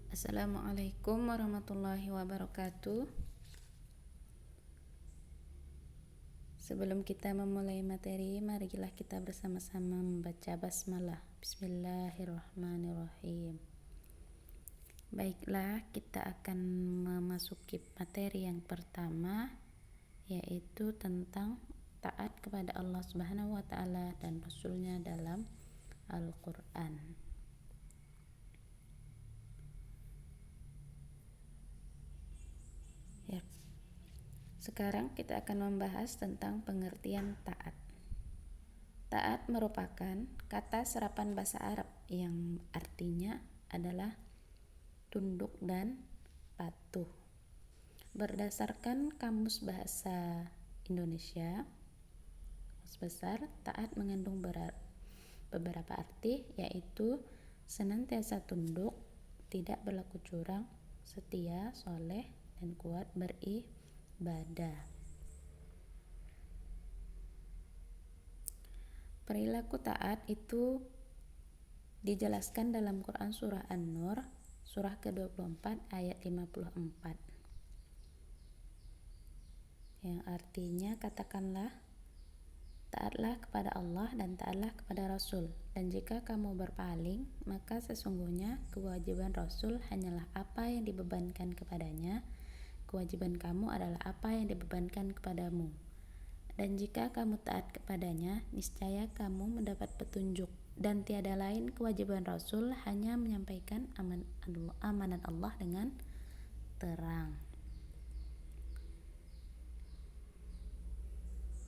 Assalamualaikum warahmatullahi wabarakatuh. Sebelum kita memulai materi, marilah kita bersama-sama membaca basmalah. Bismillahirrahmanirrahim. Baiklah, kita akan memasuki materi yang pertama, yaitu tentang taat kepada Allah Subhanahu wa taala dan Rasul-Nya dalam Al-Qur'an. Ya. Sekarang kita akan membahas tentang pengertian taat. Taat merupakan kata serapan bahasa Arab yang artinya adalah tunduk dan patuh. Berdasarkan Kamus Bahasa Indonesia, Kamus Besar, taat mengandung beberapa arti, yaitu senantiasa tunduk, tidak berlaku curang, setia, soleh, dan kuat beribadah. Perilaku taat itu dijelaskan dalam Quran Surah An-Nur, surah ke-24 ayat 54. Yang artinya, katakanlah, taatlah kepada Allah dan taatlah kepada Rasul. Dan jika kamu berpaling, maka sesungguhnya kewajiban Rasul hanyalah apa yang dibebankan kepadanya. Kewajiban kamu adalah apa yang dibebankan kepadamu. Dan jika kamu taat kepadanya, niscaya kamu mendapat petunjuk. Dan tiada lain kewajiban Rasul hanya menyampaikan amanat Allah dengan terang.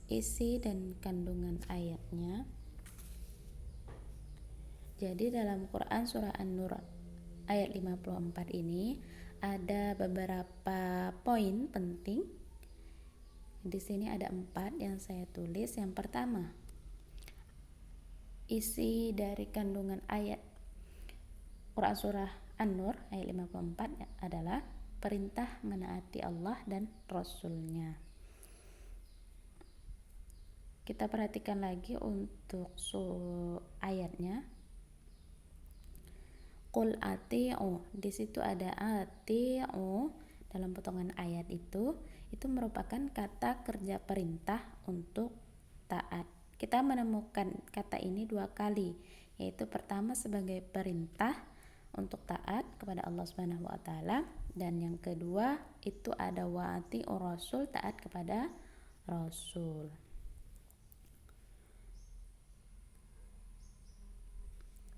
Isi dan kandungan ayatnya. Jadi dalam Quran Surah An-Nur ayat 54 ini ada beberapa poin penting. Di sini ada 4 yang saya tulis. Yang pertama, isi dari kandungan ayat Quran Surah An-Nur ayat 54 adalah perintah menaati Allah dan Rasul-Nya. Kita perhatikan lagi untuk ayatnya. Qul ati'u, di situ ada ati'u dalam potongan ayat itu merupakan kata kerja perintah untuk taat. Kita menemukan kata ini 2 kali, yaitu pertama sebagai perintah untuk taat kepada Allah Subhanahu wa taala, dan yang kedua itu ada wa ati'u rasul, taat kepada Rasul.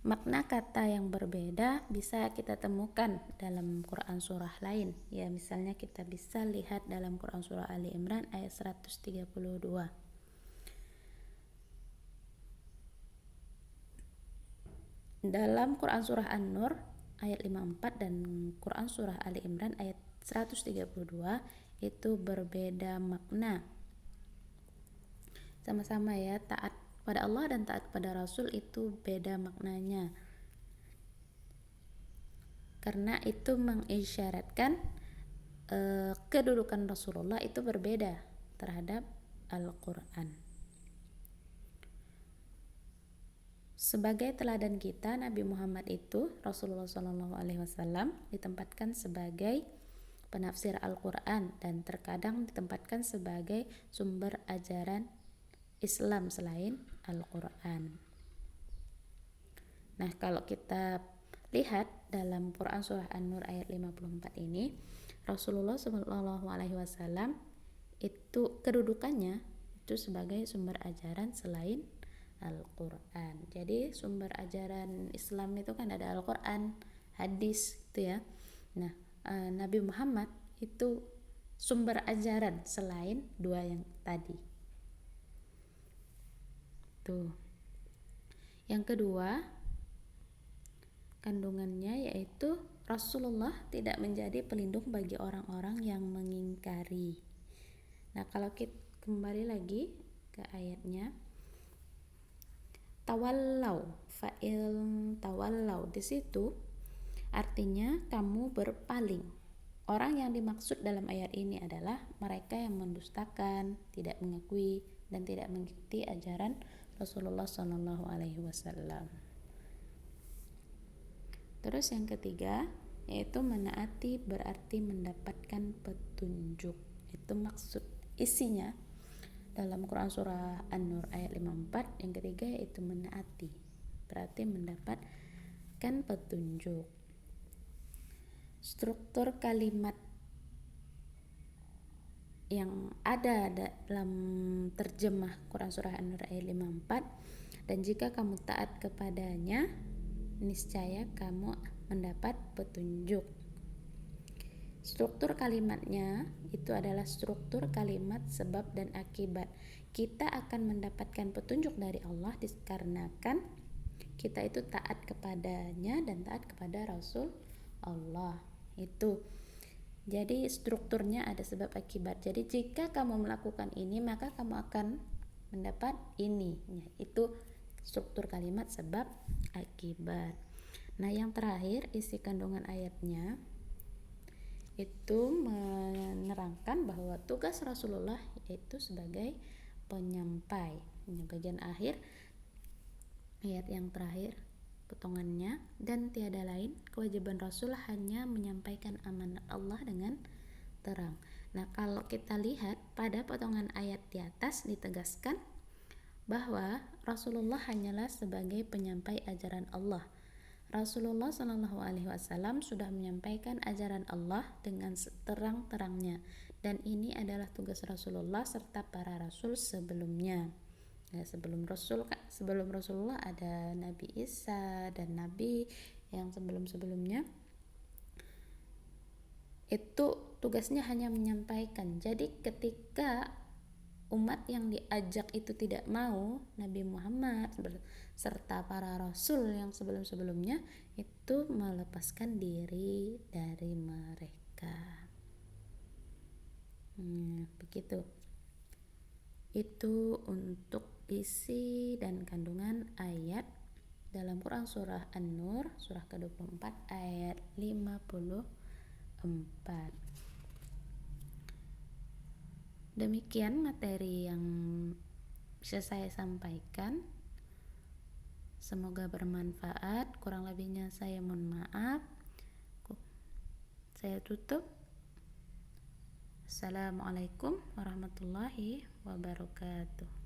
Makna kata yang berbeda bisa kita temukan dalam Quran surah lain. Ya, misalnya kita bisa lihat dalam Quran surah Ali Imran ayat 132. Dalam Quran surah An-Nur ayat 54 dan Quran surah Ali Imran ayat 132 itu berbeda makna. Sama-sama ya, taat pada Allah dan taat pada Rasul itu beda maknanya, karena itu mengisyaratkan kedudukan Rasulullah itu berbeda terhadap Al-Quran. Sebagai teladan kita, Nabi Muhammad itu, Rasulullah SAW, ditempatkan sebagai penafsir Al-Quran dan terkadang ditempatkan sebagai sumber ajaran Islam selain Al-Quran. Nah, kalau kita lihat dalam Quran surah An-Nur ayat 54 ini, Rasulullah SAW itu kedudukannya itu sebagai sumber ajaran selain Al-Quran. Jadi sumber ajaran Islam itu kan ada Al-Quran, hadis gitu ya. Nah, Nabi Muhammad itu sumber ajaran selain 2 yang tadi. Tuh. Yang kedua, kandungannya yaitu Rasulullah tidak menjadi pelindung bagi orang-orang yang mengingkari. Nah, kalau kita kembali lagi ke ayatnya, tawallau, fa'il tawallau di situ artinya kamu berpaling. Orang yang dimaksud dalam ayat ini adalah mereka yang mendustakan, tidak mengakui dan tidak mengikuti ajaran Rasulullah SAW. Terus yang ketiga, yaitu menaati berarti mendapatkan petunjuk. Itu maksud isinya dalam Quran surah An-Nur ayat 54. Yang ketiga yaitu menaati berarti mendapatkan petunjuk. Struktur kalimat yang ada dalam terjemah Quran surah An-Nur ayat 54, dan jika kamu taat kepadanya niscaya kamu mendapat petunjuk. Struktur kalimatnya itu adalah struktur kalimat sebab dan akibat. Kita akan mendapatkan petunjuk dari Allah dikarenakan kita itu taat kepadanya dan taat kepada Rasul Allah. Itu jadi strukturnya ada sebab akibat. Jadi jika kamu melakukan ini maka kamu akan mendapat ini. Itu struktur kalimat sebab akibat. Nah, yang terakhir isi kandungan ayatnya itu menerangkan bahwa tugas Rasulullah yaitu sebagai penyampai. Ini bagian akhir ayat yang terakhir potongannya, dan tiada lain kewajiban Rasul hanya menyampaikan amanat Allah dengan terang. Nah, kalau kita lihat pada potongan ayat di atas ditegaskan bahwa Rasulullah hanyalah sebagai penyampai ajaran Allah. Rasulullah Shallallahu Alaihi Wasallam sudah menyampaikan ajaran Allah dengan seterang-terangnya, dan ini adalah tugas Rasulullah serta para Rasul sebelumnya. Nah, sebelum Rasulullah ada Nabi Isa dan Nabi yang sebelum-sebelumnya itu tugasnya hanya menyampaikan. Jadi ketika umat yang diajak itu tidak mau, Nabi Muhammad serta para Rasul yang sebelum-sebelumnya itu melepaskan diri dari mereka. Begitu. Itu untuk isi dan kandungan ayat dalam Quran surah An-Nur surah ke-24 ayat 54. Demikian materi yang bisa saya sampaikan. Semoga bermanfaat. Kurang lebihnya saya mohon maaf. Saya tutup. Assalamualaikum warahmatullahi wabarakatuh.